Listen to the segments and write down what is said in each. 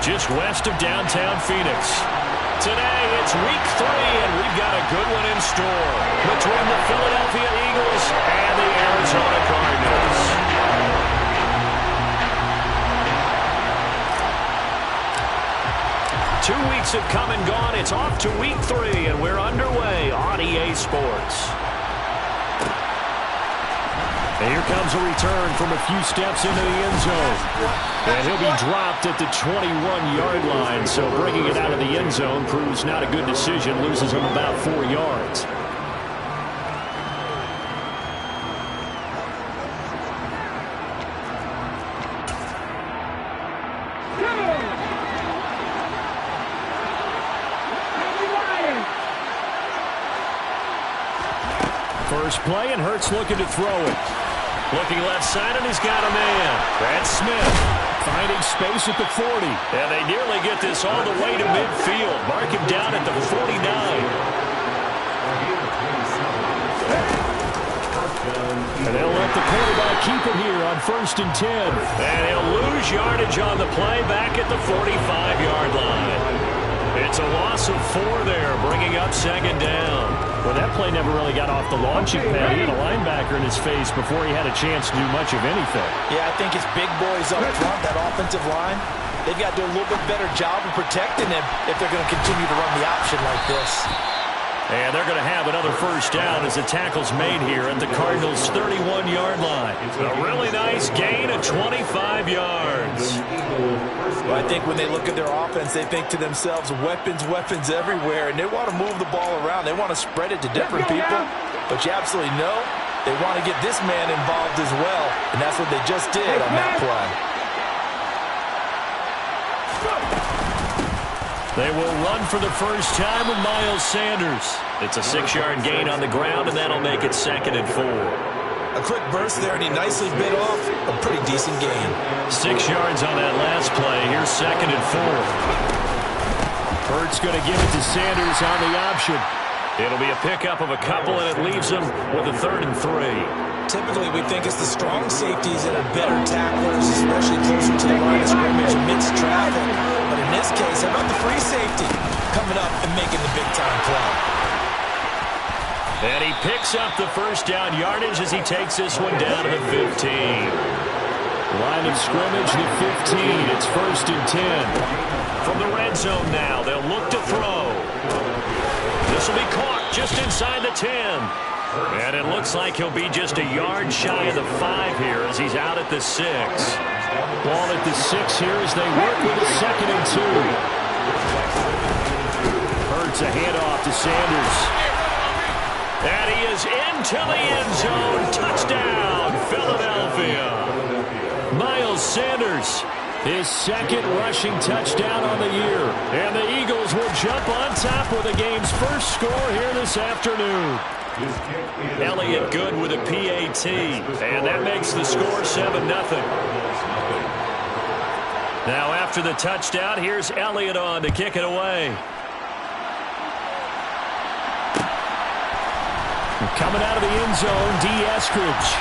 just west of downtown Phoenix. Today, it's week 3, and we've got a good one in store between the Philadelphia Eagles and the Arizona Cardinals. 2 weeks have come and gone. It's off to week 3, and we're underway on EA Sports. And here comes a return from a few steps into the end zone. And he'll be dropped at the 21-yard line. So bringing it out of the end zone proves not a good decision. Loses him about 4 yards. First play, and Hurts looking to throw it. Looking left side, and he's got a man. That's Smith finding space at the 40. And they nearly get this all the way to midfield. Mark him down at the 49. And they'll let the quarterback keep it here on 1st and 10. And he'll lose yardage on the play back at the 45-yard line. It's a loss of 4 there, bringing up 2nd down. Well, that play never really got off the launching pad. He had a linebacker in his face before he had a chance to do much of anything. Yeah, I think his big boys up front, that offensive line, they've got to do a little bit better job of protecting him if they're going to continue to run the option like this. And they're going to have another 1st down as the tackle's made here at the Cardinals' 31-yard line. A really nice gain of 25 yards. Well, I think when they look at their offense, they think to themselves, weapons, weapons everywhere, and they want to move the ball around. They want to spread it to different people, but you absolutely know they want to get this man involved as well, and that's what they just did on that play. They will run for the first time with Miles Sanders. It's a 6-yard gain on the ground, and that'll make it 2nd and 4. A quick burst there, and he nicely bit off a pretty decent gain. 6 yards on that last play. Here's 2nd and 4. Hurts going to give it to Sanders on the option. It'll be a pickup of a couple, and it leaves him with a 3rd and 3. Typically, we think it's the strong safeties that are better tacklers, especially closer to the line of scrimmage amidst traffic. But in this case, how about the free safety coming up and making the big-time play? And he picks up the 1st down yardage as he takes this one down to the 15. Line of scrimmage, the 15. It's 1st and 10. From the red zone now, they'll look to throw. This will be caught just inside the 10. And it looks like he'll be just a yard shy of the 5 here as he's out at the 6. Ball at the 6 here as they work with a 2nd and 2. Hurts a handoff to Sanders. And he is into the end zone. Touchdown, Philadelphia. Miles Sanders, his 2nd rushing touchdown on the year. And the Eagles will jump on top with the game's 1st score here this afternoon. Elliott good with a PAT. And that makes the score 7-0. Now after the touchdown, here's Elliott on to kick it away. Coming out of the end zone, D. Eskridge.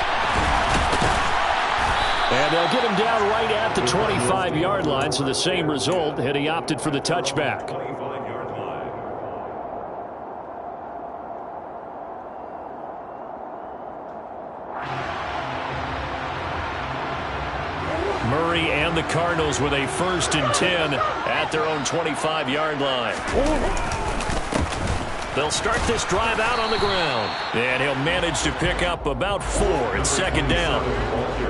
And they'll get him down right at the 25-yard line, so the same result had he opted for the touchback. Murray and the Cardinals with a 1st and 10 at their own 25-yard line. They'll start this drive out on the ground. And he'll manage to pick up about 4. It's 2nd down.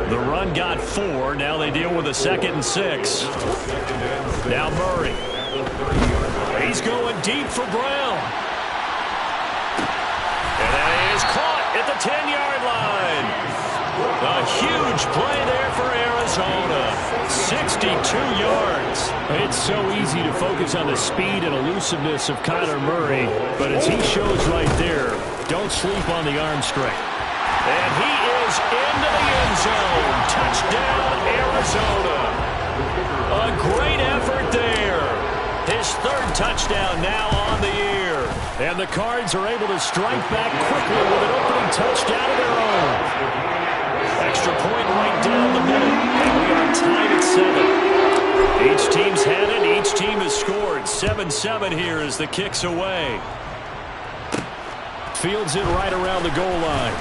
The run got 4. Now they deal with a 2nd and 6. Now Murray. He's going deep for Brown. And that is caught at the 10-yard line. A huge play there for Arizona. 62 yards. It's so easy to focus on the speed and elusiveness of Kyler Murray, but as he shows right there, don't sleep on the arm strength. And he is into the end zone. Touchdown, Arizona. A great effort there. His 3rd touchdown now on the year. And the Cards are able to strike back quickly with an opening touchdown of their own. Extra point right down the middle. And we are tied at 7. Each team's had it. Each team has scored. 7-7 here as the kick's away. Fields it right around the goal line.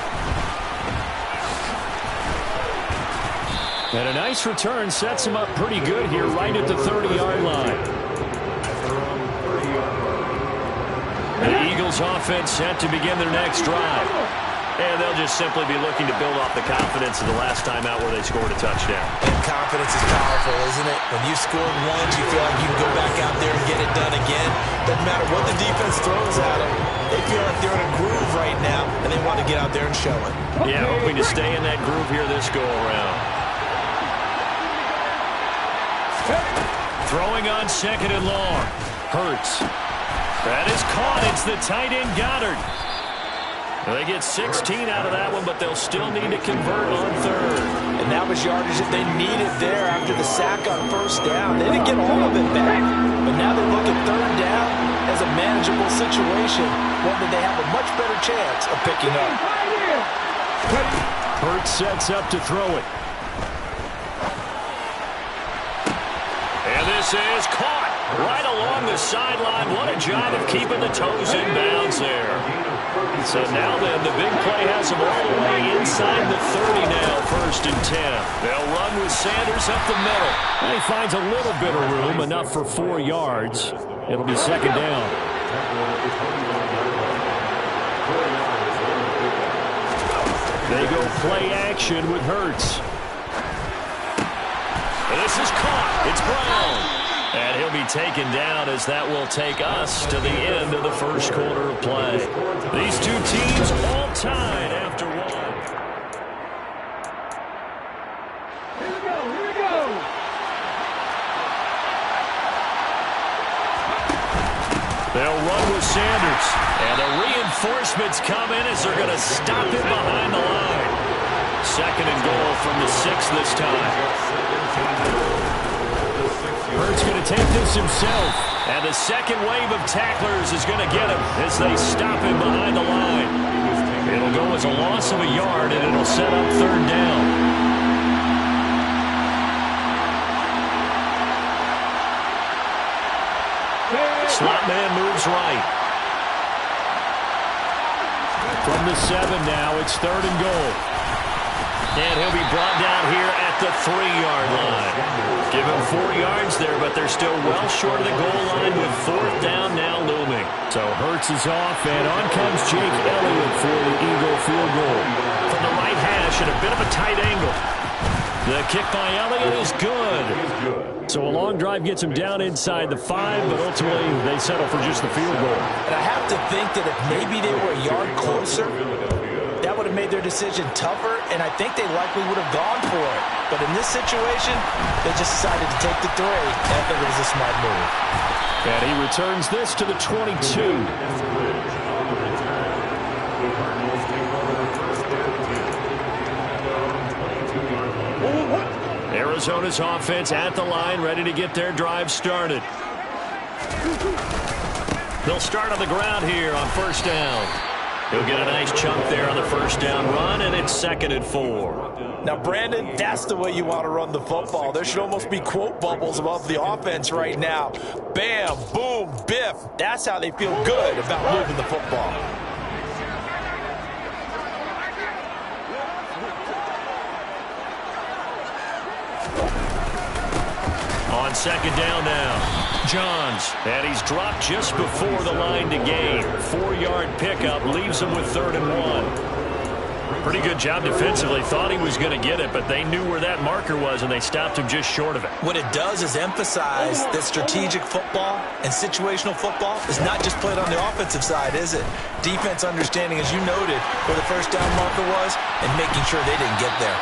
And a nice return sets him up pretty good here right at the 30-yard line. The Eagles offense set to begin their next drive. And they'll just simply be looking to build off the confidence of the last time out where they scored a touchdown. And confidence is powerful, isn't it? When you scored once, you feel like you can go back out there and get it done again. Doesn't matter what the defense throws at them. They feel like they're in a groove right now, and they want to get out there and show it. Yeah, hoping to stay in that groove here this go-around. Throwing on 2nd and long. Hurts. That is caught. It's the tight end Goddard. They get 16 out of that one, but they'll still need to convert on 3rd. And that was yardage that they needed there after the sack on 1st down. They didn't get all of it back, but now they look at 3rd down as a manageable situation, one that they have a much better chance of picking up. Hurts sets up to throw it. And this is caught right along the sideline. What a job of keeping the toes in bounds there. So now then, the big play has them all the way inside the 30 now, 1st and 10. They'll run with Sanders up the middle. And he finds a little bit of room, enough for 4 yards. It'll be 2nd down. They go play action with Hurts. And this is caught. It's Brown. And he'll be taken down as that will take us to the end of the 1st quarter of play. These two teams all tied after 1. Here we go. They'll run with Sanders. And the reinforcements come in as they're going to stop him behind the line. 2nd and goal from the 6 this time. Hurts going to take this himself. And the second wave of tacklers is going to get him as they stop him behind the line. It'll go as a loss of a yard, and it'll set up 3rd down. Slot man moves right. From the 7 now, it's 3rd and goal. And he'll be brought down here at the 3-yard line. Give him 4 yards there, but they're still well short of the goal line with 4th down now looming. So Hurts is off, and on comes Jake Elliott for the Eagle field goal. From the right hash at a bit of a tight angle. The kick by Elliott is good. So a long drive gets him down inside the 5, but ultimately they settle for just the field goal. And I have to think that if maybe they were a yard closer, that would have made their decision tougher, and I think they likely would have gone for it. But in this situation, they just decided to take the 3, and I think it was a smart move. And he returns this to the 22. Arizona's offense at the line, ready to get their drive started. They'll start on the ground here on 1st down. He'll get a nice chunk there on the 1st down run, and it's 2nd and 4. Now, Brandon, that's the way you want to run the football. There should almost be quote bubbles above the offense right now. Bam, boom, biff. That's how they feel good about moving the football. On 2nd down now. Johns, and he's dropped just before the line to gain. 4-yard pickup leaves him with 3rd and 1. Pretty good job defensively. Thought he was going to get it, but they knew where that marker was, and they stopped him just short of it. What it does is emphasize that strategic football and situational football is not just played on the offensive side, is it? Defense understanding, as you noted, where the 1st down marker was and making sure they didn't get there.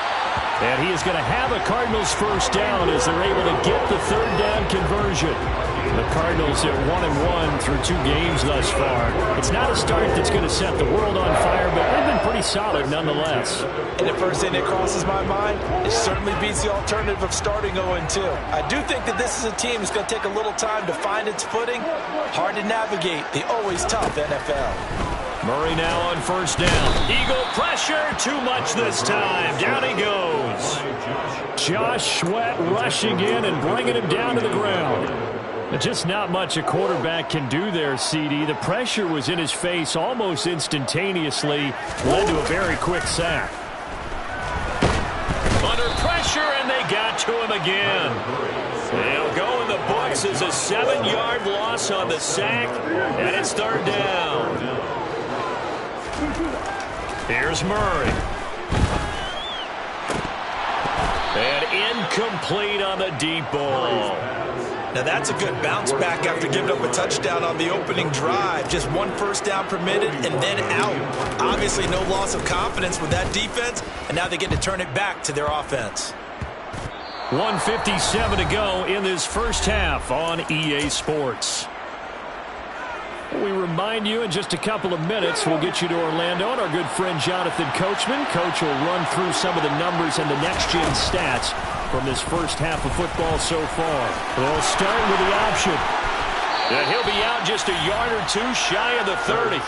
And he is going to have a Cardinals 1st down as they're able to get the 3rd down conversion. The Cardinals at 1-1 through 2 games thus far. It's not a start that's going to set the world on fire, but they've been pretty solid nonetheless. And the first thing that crosses my mind, it certainly beats the alternative of starting 0-2. I do think that this is a team that's going to take a little time to find its footing. Hard to navigate the always tough NFL. Murray now on first down. Eagle pressure, too much this time. Down he goes. Josh Sweat rushing in and bringing him down to the ground. Just not much a quarterback can do there, CD. The pressure was in his face almost instantaneously. Led to a very quick sack. Under pressure, and they got to him again. They'll go in the books as a 7-yard loss on the sack, and it's third down. Here's Murray. And incomplete on the deep ball. Now that's a good bounce back after giving up a touchdown on the opening drive. Just one first down permitted and then out. Obviously no loss of confidence with that defense, and now they get to turn it back to their offense. 1:57 to go in this first half on EA Sports. We remind you in just a couple of minutes we'll get you to Orlando and our good friend Jonathan Coachman. Coach will run through some of the numbers and the next-gen stats from this first half of football so far. They'll start with the option. And he'll be out just a yard or two shy of the 30.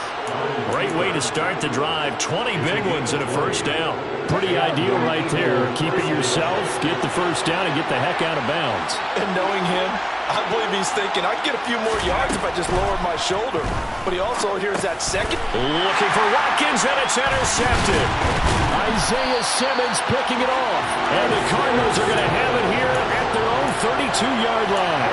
Great way to start the drive. 20 big ones and a first down. Pretty ideal right there. Keep it yourself, get the first down, and get the heck out of bounds. And knowing him, I believe he's thinking, I can get a few more yards if I just lower my shoulder. But he also hears that second. Looking for Watkins, and it's intercepted. Isaiah Simmons picking it off. And the Cardinals are going to have it here at their own 32-yard line.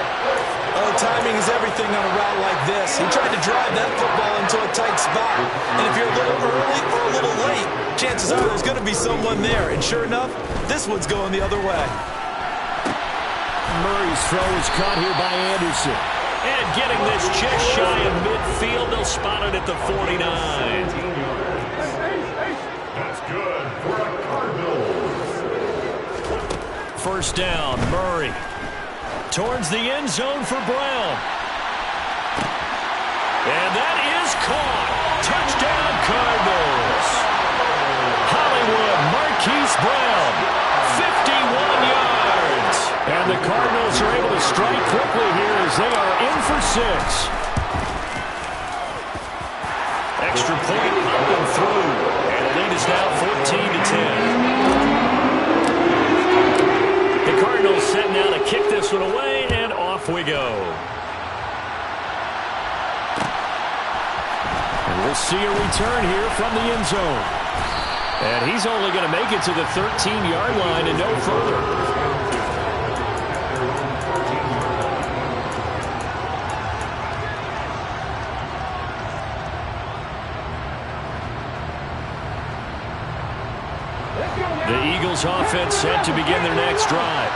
Oh, timing is everything on a route like this. He tried to drive that football into a tight spot. And if you're a little early or a little late, chances are there's going to be someone there. And sure enough, this one's going the other way. Murray's throw is caught here by Anderson. And getting this just shy of midfield, they'll spot it at the 49. That's good for a Cardinals. First down, Murray. Towards the end zone for Brown. And that is caught. Touchdown, Cardinals. Hollywood Marquise Brown, 51 yards. And the Cardinals are able to strike quickly here as they are in for 6. Extra point popping through. And the lead is now 14-10. The Cardinals set now to kick this one away, and off we go. And we'll see a return here from the end zone. And he's only going to make it to the 13-yard line and no further. The Eagles offense set to begin their next drive.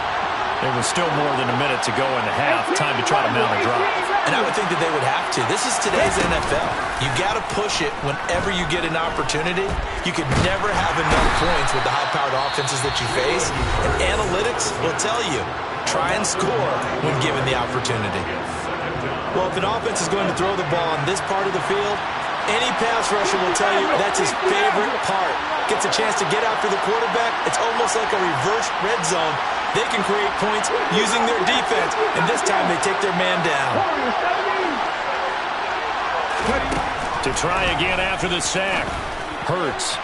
There was still more than a minute to go in the half. Time to try to mount a drive. And I would think that they would have to. This is today's NFL. You got to push it whenever you get an opportunity. You could never have enough points with the high-powered offenses that you face. And analytics will tell you, try and score when given the opportunity. Well, if an offense is going to throw the ball on this part of the field, any pass rusher will tell you that's his favorite part. Gets a chance to get after the quarterback. It's almost like a reverse red zone. They can create points using their defense, and this time they take their man down. To try again after the sack. Hurts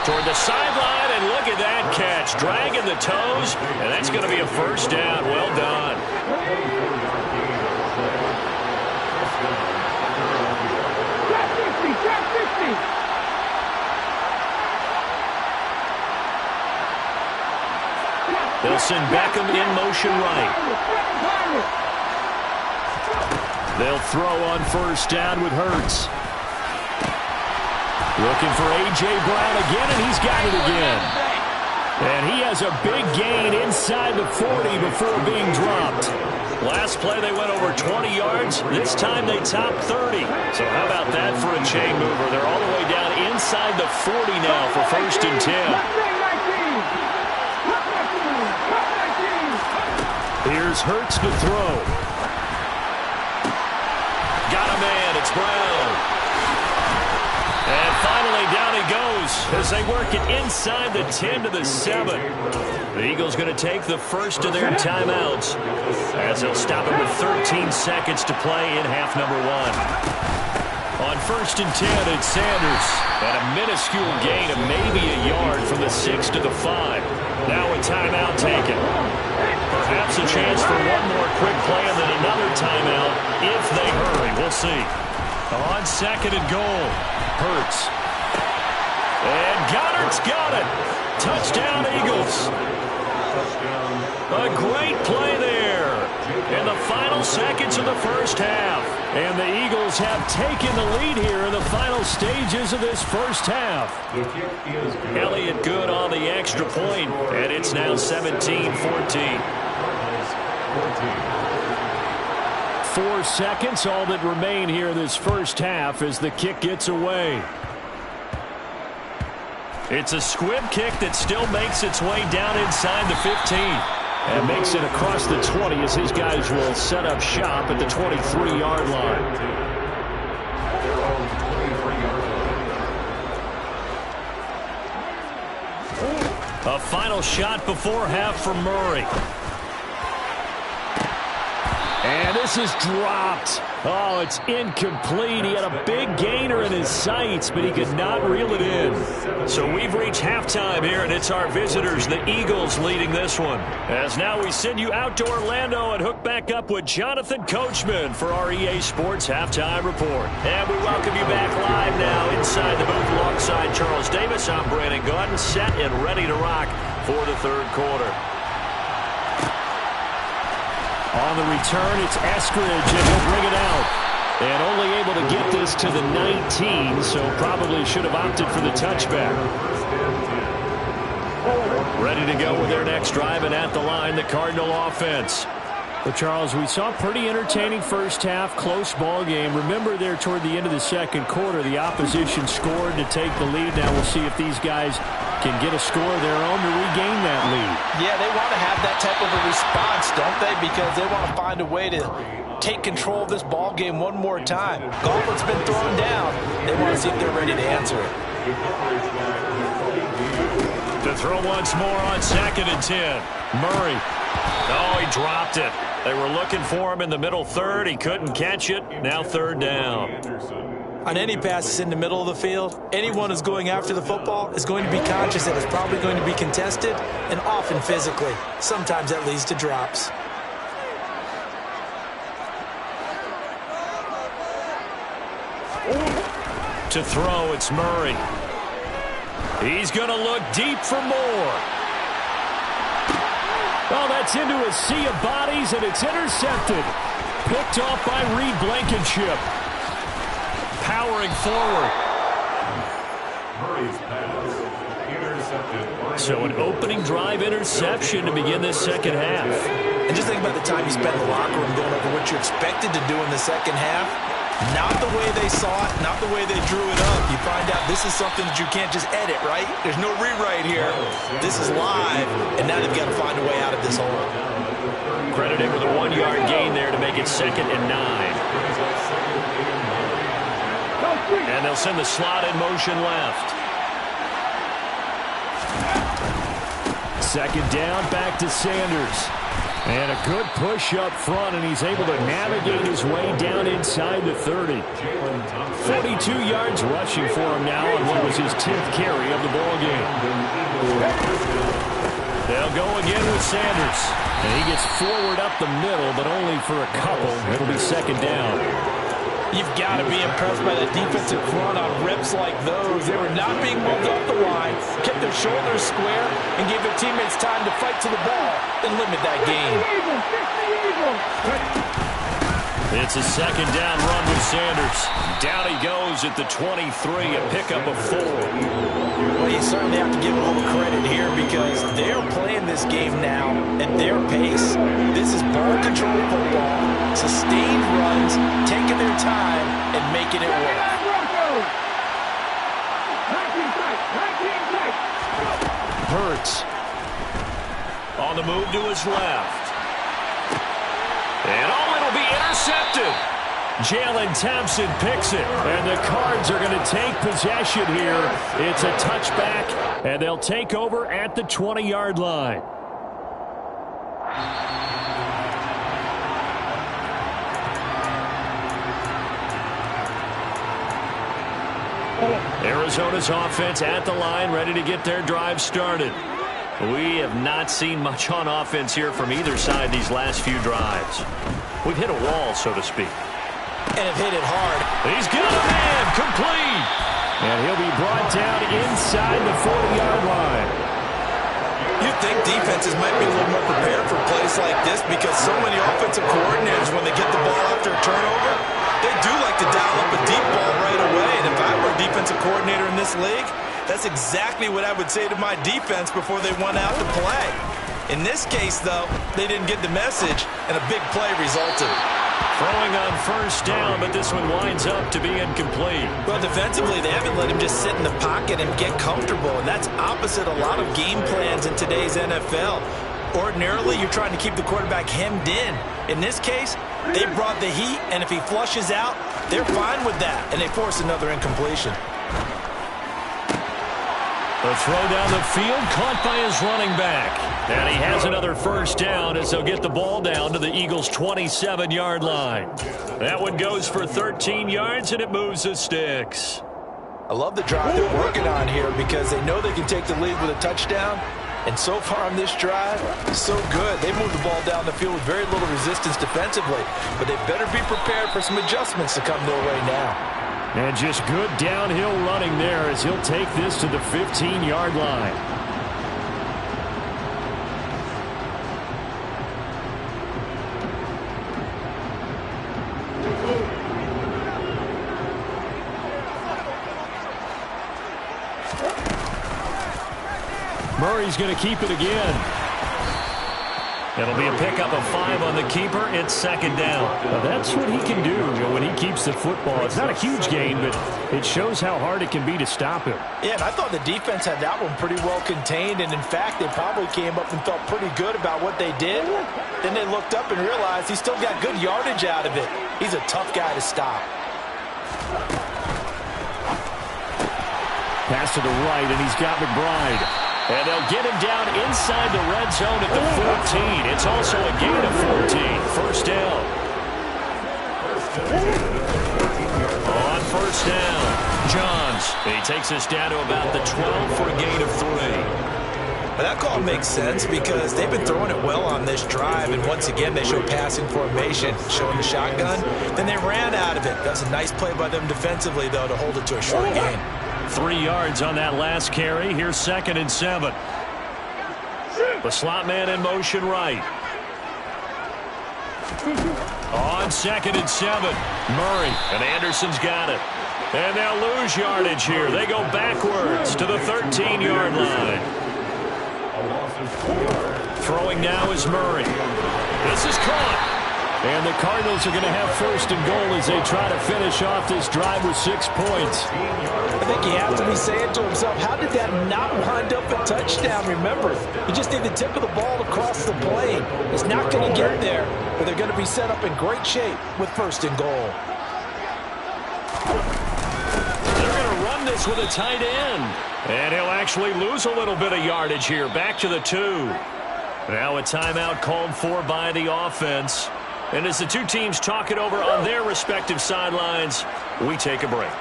toward the sideline, and look at that catch. Dragging the toes, and that's going to be a first down. Well done. They'll send Beckham in motion right. They'll throw on first down with Hurts. Looking for A.J. Brown again, and he's got it again. And he has a big gain inside the 40 before being dropped. Last play they went over 20 yards. This time they top 30. So how about that for a chain mover? They're all the way down inside the 40 now for first and 10. Here's Hurts to throw. Got a man. It's Brown. And finally down he goes as they work it inside the 10 to the 7. The Eagles going to take the first of their timeouts as they'll stop it with 13 seconds to play in half number 1. On 1st and 10, it's Sanders. And a minuscule gain of maybe a yard from the 6 to the 5. Now a timeout taken. Perhaps a chance for one more quick play and then another timeout if they hurry. We'll see. On 2nd and goal, Hurts. And Goddard's got it. Touchdown, Eagles. A great play there in the final seconds of the first half. And the Eagles have taken the lead here in the final stages of this first half. Elliott good on the extra point, and it's now 17-14. 4 seconds, all that remain here in this first half as the kick gets away. It's a squib kick that still makes its way down inside the 15. And makes it across the 20 as his guys will set up shop at the 23-yard line. A final shot before half for Murray. And this is dropped. Oh, it's incomplete. He had a big gainer in his sights, but he could not reel it in. So we've reached halftime here, and it's our visitors, the Eagles, leading this one. As now we send you out to Orlando and hook back up with Jonathan Coachman for our EA Sports Halftime Report. And we welcome you back live now inside the booth alongside Charles Davis. I'm Brandon Gordon, set and ready to rock for the third quarter. On the return, it's Eskridge, and he'll bring it out. And only able to get this to the 19, so probably should have opted for the touchback. Ready to go with their next drive, and at the line, the Cardinal offense. Well, Charles, we saw a pretty entertaining first half, close ball game. Remember there toward the end of the second quarter, the opposition scored to take the lead. Now we'll see if these guys can get a score of their own to regain that lead. Yeah, they want to have that type of a response, don't they? Because they want to find a way to take control of this ball game one more time. Gauntlet's been thrown down. They want to see if they're ready to answer it. To throw once more on 2nd and 10. Murray. Oh, he dropped it. They were looking for him in the middle third. He couldn't catch it. Now 3rd down. On any passes in the middle of the field, anyone who's going after the football is going to be conscious that it's probably going to be contested and often physically. Sometimes that leads to drops. To throw, it's Murray. He's going to look deep for more. Oh, that's into a sea of bodies, and it's intercepted. Picked off by Reed Blankenship. Powering forward. So an opening drive interception to begin this second half. And just think about the time you spent in the locker room going over what you expected to do in the second half. Not the way they saw it, not the way they drew it up. You find out this is something that you can't just edit, right? There's no rewrite here. This is live, and now they've got to find a way out of this hole. Credited with a 1-yard gain there to make it 2nd and 9. And they'll send the slot in motion left. 2nd down, back to Sanders. And a good push up front, and he's able to navigate his way down inside the 30. 42 yards rushing for him now on what was his 10th carry of the ball game. They'll go again with Sanders. And he gets forward up the middle, but only for a couple. It'll be 2nd down. You've got to be impressed by the defensive front on reps like those. They were not being moved off the line, kept their shoulders square, and gave their teammates time to fight to the ball and limit that gain. It's a 2nd down run with Sanders. Down he goes at the 23, a pickup of 4. Well, you certainly have to give them all the credit here because they're playing this game now at their pace. This is ball control football, sustained runs, taking their time and making it work. Hurts on the move to his left. And it'll be intercepted. Jalen Thompson picks it, and the Cards are going to take possession here. It's a touchback, and they'll take over at the 20-yard line. Arizona's offense at the line, ready to get their drive started. We have not seen much on offense here from either side these last few drives. We've hit a wall, so to speak. And have hit it hard. He's got a man, complete. And he'll be brought down inside the 40-yard line. You'd think defenses might be a little more prepared for plays like this because so many offensive coordinators, when they get the ball after a turnover, they do like to dial up a deep ball right away. And if I were a defensive coordinator in this league, that's exactly what I would say to my defense before they went out to play. In this case, though, they didn't get the message, and a big play resulted. Throwing on first down, but this one winds up to be incomplete. Well, defensively, they haven't let him just sit in the pocket and get comfortable, and that's opposite a lot of game plans in today's NFL. Ordinarily, you're trying to keep the quarterback hemmed in. In this case, they brought the heat, and if he flushes out, they're fine with that, and they force another incompletion. The throw down the field, caught by his running back. And he has another first down as they'll get the ball down to the Eagles' 27-yard line. That one goes for 13 yards, and it moves the sticks. I love the drive they're working on here because they know they can take the lead with a touchdown. And so far on this drive, so good. They moved the ball down the field with very little resistance defensively. But they better be prepared for some adjustments to come their way now. And just good downhill running there as he'll take this to the 15-yard line. Murray's going to keep it again. It'll be a pickup of 5 on the keeper. It's second down. Well, that's what he can do when he keeps the football. It's not a huge gain, but it shows how hard it can be to stop him. Yeah, and I thought the defense had that one pretty well contained, and in fact, they probably came up and felt pretty good about what they did. Then they looked up and realized he still got good yardage out of it. He's a tough guy to stop. Pass to the right, and he's got McBride. And they'll get him down inside the red zone at the 14. It's also a gain of 14. First down. On first down, Johns. He takes us down to about the 12 for a gain of 3. But that call makes sense because they've been throwing it well on this drive, and once again they show passing formation, showing the shotgun. Then they ran out of it. That's a nice play by them defensively, though, to hold it to a short gain. 3 yards on that last carry. Here's 2nd and 7. The slot man in motion right. On 2nd and 7. Murray, and Anderson's got it. And they'll lose yardage here. They go backwards to the 13-yard line. Throwing now is Murray. This is caught. And the Cardinals are going to have 1st and goal as they try to finish off this drive with 6 points. I think he has to be saying to himself, how did that not wind up a touchdown? Remember, you just need the tip of the ball to cross the plane. It's not going to get there, but they're going to be set up in great shape with 1st and goal. They're going to run this with a tight end. And he'll actually lose a little bit of yardage here. Back to the 2. Now a timeout called for by the offense. And as the two teams talk it over on their respective sidelines, we take a break.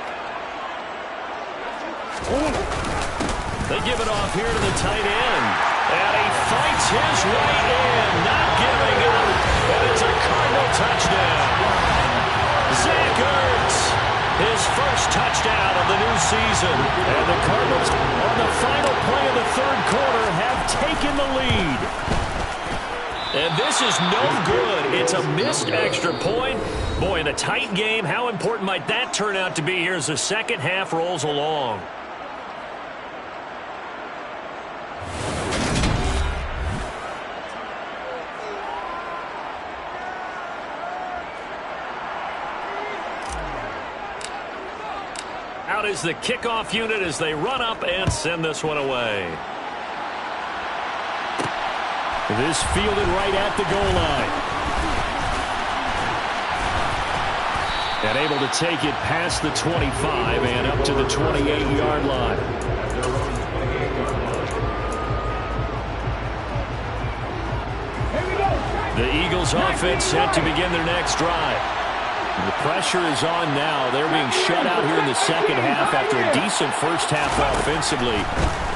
They give it off here to the tight end. And he fights his way in, not giving up. And it's a Cardinal touchdown. Zach Ertz, his first touchdown of the new season. And the Cardinals, on the final play of the 3rd quarter, have taken the lead. And this is no good. It's a missed extra point. Boy, in a tight game, how important might that turn out to be here as the second half rolls along? Out is the kickoff unit as they run up and send this one away. This fielded right at the goal line. And able to take it past the 25 and up to the 28-yard line. The Eagles offense set to begin their next drive. The pressure is on now. They're being shut out here in the second half after a decent first half offensively.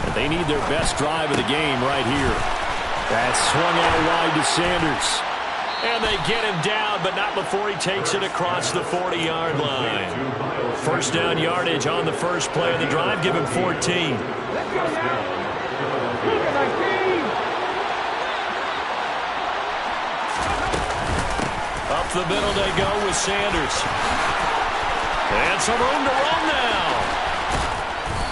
But they need their best drive of the game right here. That's swung out wide to Sanders. And they get him down, but not before he takes it across the 40-yard line. First down yardage on the first play of the drive. Give him 14. Up the middle they go with Sanders. And some room to run now.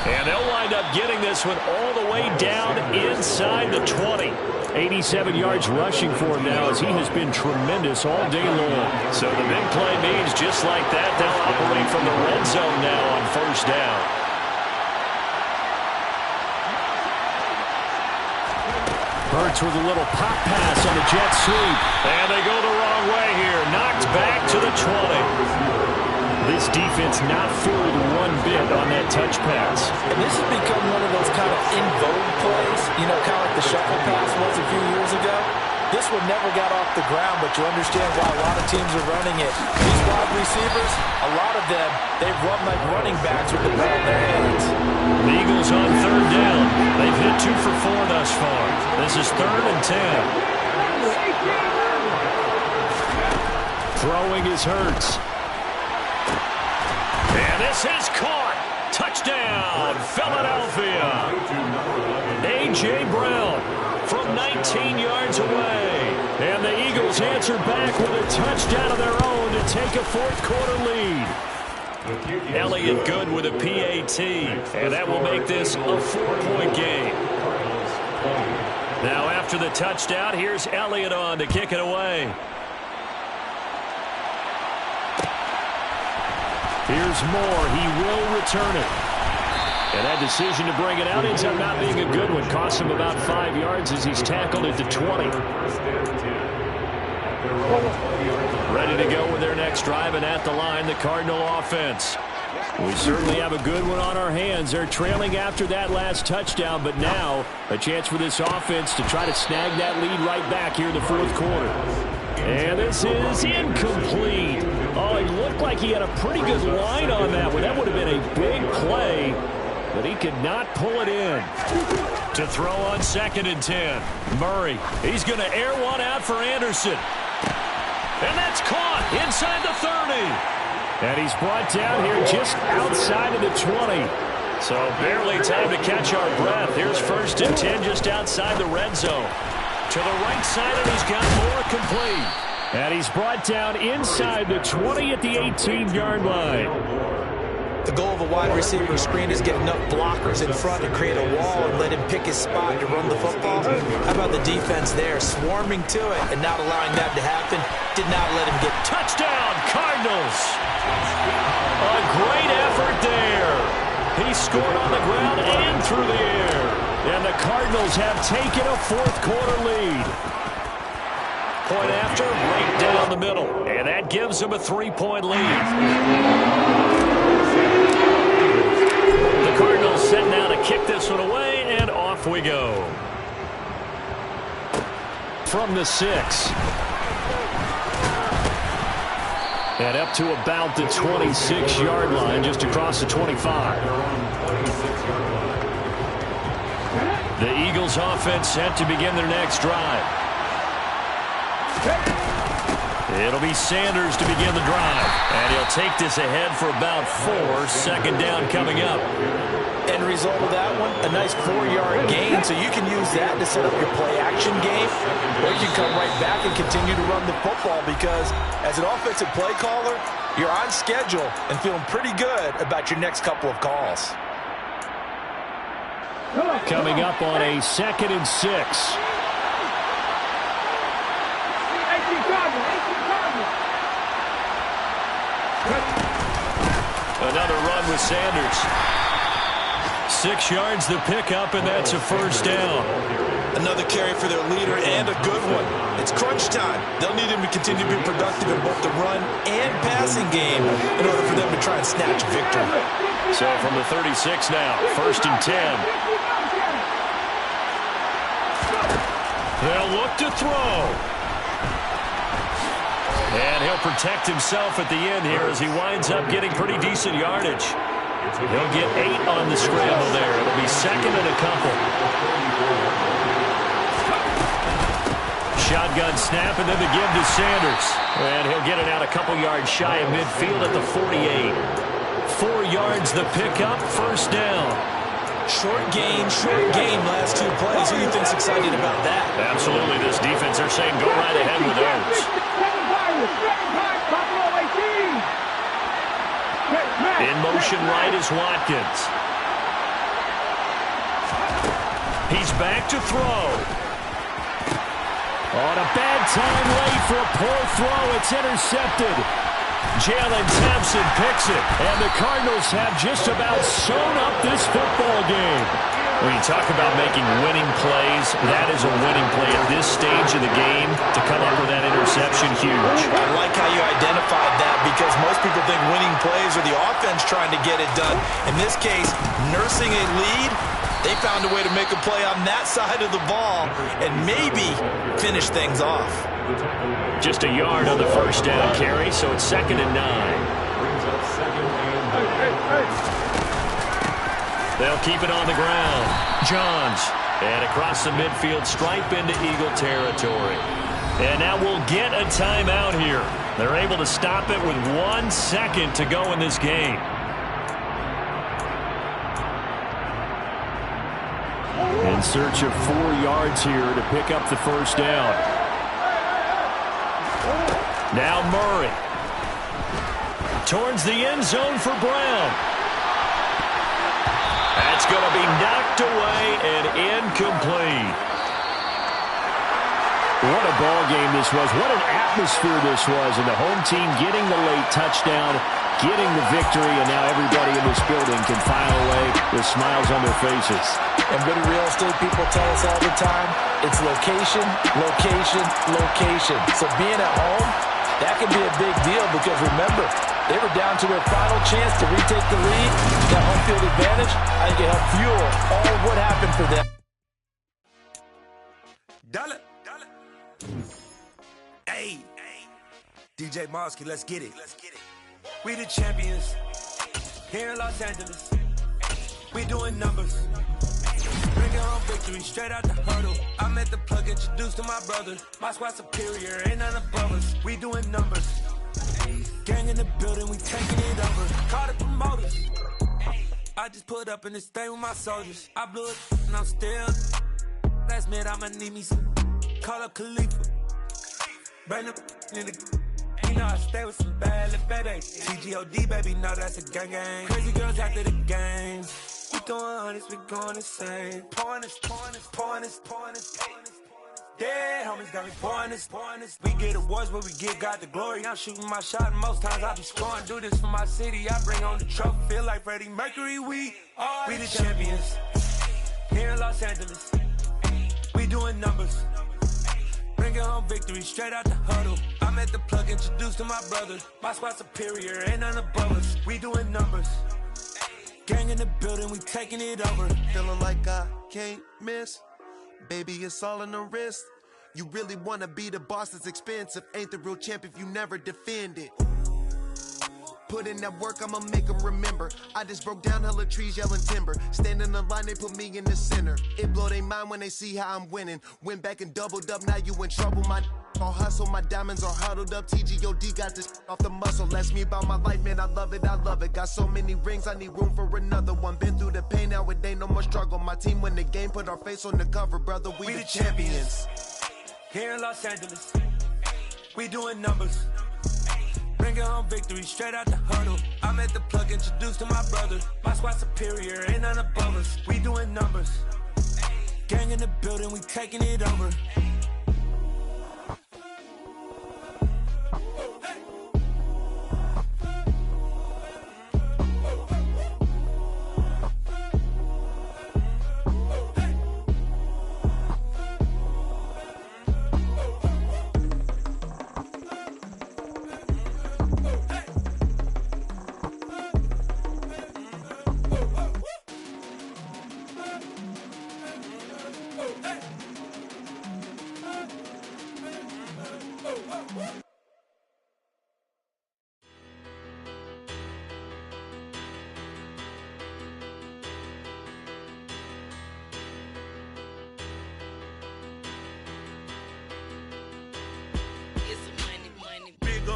And they'll wind up getting this one all the way down inside the 20. 87 yards rushing for him now as he has been tremendous all day long. So the big play means just like that, they'll operate from the red zone now on first down. Hurts with a little pop pass on the jet sweep. And they go the wrong way here. Knocked back to the 20. This defense not fooled one bit on that touch pass. And this has become one of those kind of in vogue plays, you know, kind of like the shuffle pass was a few years ago. This one never got off the ground, but you understand why a lot of teams are running it. These wide receivers, a lot of them, they run like running backs with the ball in their hands. The Eagles on third down. They've hit 2 for 4 thus far. This is 3rd and 10. Throwing is Hurts. And this is caught. Touchdown, Philadelphia. A.J. Brown from 19 yards away. And the Eagles answer back with a touchdown of their own to take a fourth-quarter lead. Elliott good with a PAT. And that will make this a 4-point game. Now after the touchdown, here's Elliott on to kick it away. Here's Moore. He will return it. And that decision to bring it out ends up not being a good one. Costs him about 5 yards as he's tackled at the 20. Ready to go with their next drive, and at the line, the Cardinal offense. We certainly have a good one on our hands. They're trailing after that last touchdown, but now a chance for this offense to try to snag that lead right back here in the fourth quarter. And this is incomplete. Oh, it looked like he had a pretty good line on that one. That would have been a big play, but he could not pull it in. To throw on 2nd and 10. Murray, he's going to air one out for Anderson. And that's caught inside the 30. And he's brought down here just outside of the 20. So barely time to catch our breath. Here's 1st and 10 just outside the red zone. To the right side, and he's got Moore complete. And he's brought down inside the 20 at the 18-yard line. The goal of a wide receiver screen is get enough blockers in front to create a wall and let him pick his spot to run the football. How about the defense there, swarming to it and not allowing that to happen? Did not let him get touchdown, Cardinals. A great effort there. He scored on the ground and through the air. And the Cardinals have taken a fourth-quarter lead. Point after, right down the middle. And that gives them a 3-point lead. The Cardinals set now to kick this one away, and off we go. From the 6. And up to about the 26-yard line, just across the 25. The Eagles offense set to begin their next drive. It'll be Sanders to begin the drive. And he'll take this ahead for about 4. 2nd down coming up. End result of that one, a nice 4-yard gain, so you can use that to set up your play-action game, or you can come right back and continue to run the football because as an offensive play caller, you're on schedule and feeling pretty good about your next couple of calls. Coming up on a 2nd and 6. Another run with Sanders. 6 yards the pickup, and that's a 1st down. Another carry for their leader and a good one. It's crunch time. They'll need him to continue to be productive in both the run and passing game in order for them to try and snatch victory. So from the 36 now, 1st and 10. They'll look to throw. And he'll protect himself at the end here as he winds up getting pretty decent yardage. He'll get 8 on the scramble there. It'll be second and a couple. Shotgun snap and then the give to Sanders. And he'll get it out a couple yards shy of midfield at the 48. 4 yards the pickup, first down. Short gain, last 2 plays. Who do you think's excited about that? Absolutely. This defense, they're saying go right ahead with those. In motion right is Watkins. He's back to throw. On a bad time late for a poor throw. It's intercepted. Jalen Thompson picks it. And the Cardinals have just about sewn up this football game. When you talk about making winning plays, that is a winning play at this stage of the game. To come up with that interception, huge. I like how you identified that because most people think winning plays are the offense trying to get it done. In this case, nursing a lead, they found a way to make a play on that side of the ball and maybe finish things off. Just a yard on the first down carry, so it's second and 9. They'll keep it on the ground. Johns. And across the midfield stripe into Eagle territory. And now we'll get a timeout here. They're able to stop it with 1 second to go in this game. In search of 4 yards here to pick up the first down. Now Murray. Towards the end zone for Brown. That's going to be knocked away and incomplete. What a ball game this was. What an atmosphere this was. And the home team getting the late touchdown, getting the victory, and now everybody in this building can file away with smiles on their faces. And what do real estate people tell us all the time? It's location, location, location. So being at home, that can be a big deal because remember, they were down to their final chance to retake the lead. That home field advantage, I think it helped fuel all what happened for them. Dollar. Hey, DJ Mosky, let's get it. We the champions here in Los Angeles. We doing numbers. Bringing home victory straight out the hurdle. I'm at the plug, introduced to my brother. My squad superior, ain't none above us. We doing numbers. Gang in the building, we taking it over. Call the promoters. I just put up in this thing with my soldiers. I blew it and I'm still. Last minute, I'ma need me some. Call up Khalifa. Bring up in the. You know I stay with some bad little baby. TGOD, baby, no, that's a gang gang. Crazy girls after the game. We doing honest, we going insane. Pouring this. Dead homies got me pouring this. We get awards, but we give God the glory. I'm shooting my shot, and most times I be scoring. Do this for my city, I bring on the trophy. Feel like Freddie Mercury, we the champions. Here in Los Angeles, we doing numbers. Bringing home victory straight out the huddle. I'm at the plug, introduced to my brother. My squad superior, ain't none above us. We doing numbers. Gang in the building, we taking it over. Feeling like I can't miss. Baby, it's all in the wrist. You really wanna be the boss, that's expensive. Ain't the real champ if you never defend it. Put in that work, I'ma make them remember. I just broke down hella trees, yelling timber. Stand in the line, they put me in the center. It blow their mind when they see how I'm winning. Went back and doubled up, now you in trouble. My all hustle, my diamonds are huddled up. TGOD got this off the muscle. Ask me about my life, man, I love it. Got so many rings, I need room for another one. Been through the pain, now it ain't no more struggle. My team win the game, put our face on the cover, brother. We the champions. Here in Los Angeles, we doing numbers. Bringing home victory straight out the huddle. I'm at the plug, introduced to my brother. My squad superior, ain't none above us. We doing numbers. Gang in the building, we taking it over.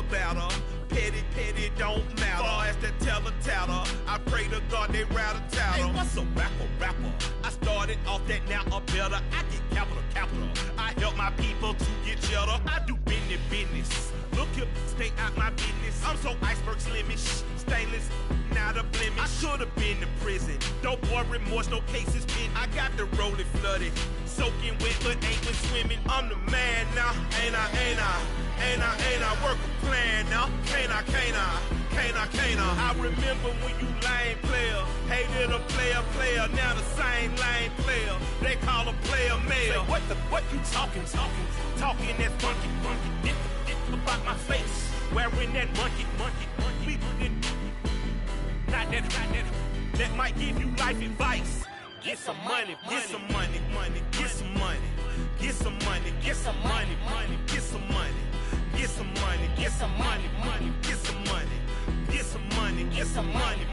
battle. Petty, don't matter. Far as the teller, I pray to God they rattle tattle. Hey, what's a rapper? I started off that, now I'm better. I get capital. I help my people to get cheddar. I do business. Look here, stay out my business. I'm so iceberg slimish, stainless, not a blemish. I should've been to prison. Don't boy remorse, no cases been. I got the rolling flooded, soaking wet, but ain't been swimming. I'm the man now, ain't I? Work a plan now, can't I? I remember when you lame player, hated a player, now the same lame player. They call a player male. Say, what you talking that funky, get about my face, wearing that monkey. Not that might give you life advice. Get some money. Get some money.